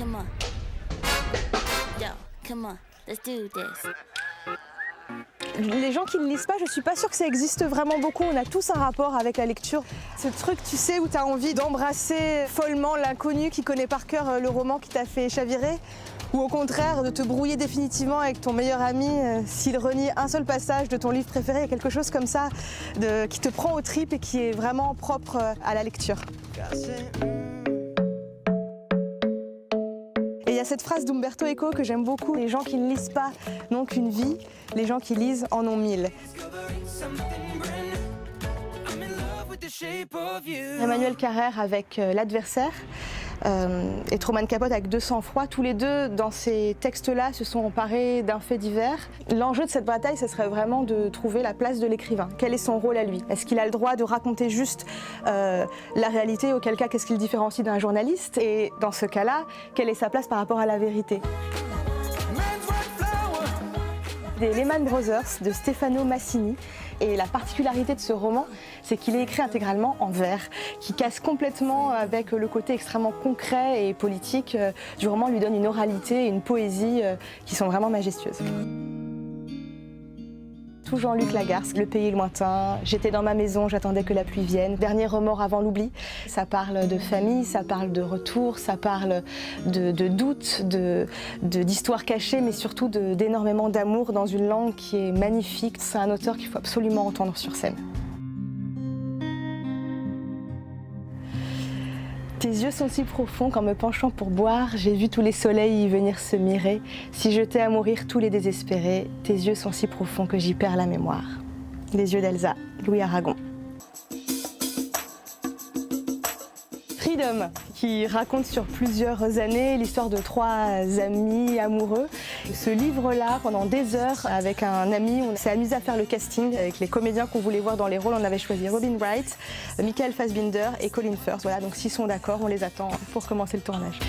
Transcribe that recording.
come on. Yo, come on, let's do this. Les gens qui ne lisent pas, je suis pas sûre que ça existe vraiment beaucoup. On a tous un rapport avec la lecture. Ce truc, tu sais, où tu as envie d'embrasser follement l'inconnu qui connaît par cœur le roman qui t'a fait chavirer, ou au contraire de te brouiller définitivement avec ton meilleur ami s'il renie un seul passage de ton livre préféré. Il y a quelque chose comme ça qui te prend aux tripes et qui est vraiment propre à la lecture. Et il y a cette phrase d'Umberto Eco que j'aime beaucoup. Les gens qui ne lisent pas n'ont qu'une vie, les gens qui lisent en ont 1000. Emmanuel Carrère avec L'Adversaire et Truman Capote avec 200 froid. Tous les deux, dans ces textes-là, se sont emparés d'un fait divers. L'enjeu de cette bataille, ce serait vraiment de trouver la place de l'écrivain. Quel est son rôle à lui? Est-ce qu'il a le droit de raconter juste la réalité? Auquel cas, qu'est-ce qu'il différencie d'un journaliste? Et dans ce cas-là, quelle est sa place par rapport à la vérité? Des Lehman Brothers de Stefano Massini. Et la particularité de ce roman, c'est qu'il est écrit intégralement en vers, qui casse complètement avec le côté extrêmement concret et politique du roman, lui donne une oralité et une poésie qui sont vraiment majestueuses. Tout Jean-Luc Lagarce, Le pays lointain, J'étais dans ma maison, j'attendais que la pluie vienne, Dernier remords avant l'oubli. Ça parle de famille, ça parle de retour, ça parle de doute, d'histoires cachées, mais surtout d'énormément d'amour dans une langue qui est magnifique. C'est un auteur qu'il faut absolument entendre sur scène. Tes yeux sont si profonds qu'en me penchant pour boire, j'ai vu tous les soleils y venir se mirer. Si jetais à mourir tous les désespérés, tes yeux sont si profonds que j'y perds la mémoire. Les yeux d'Elsa, Louis Aragon. Freedom, qui raconte sur plusieurs années l'histoire de 3 amis amoureux. Ce livre-là, pendant des heures, avec un ami, on s'est amusé à faire le casting avec les comédiens qu'on voulait voir dans les rôles. On avait choisi Robin Wright, Michael Fassbinder et Colin Firth. Voilà, donc s'ils sont d'accord, on les attend pour commencer le tournage.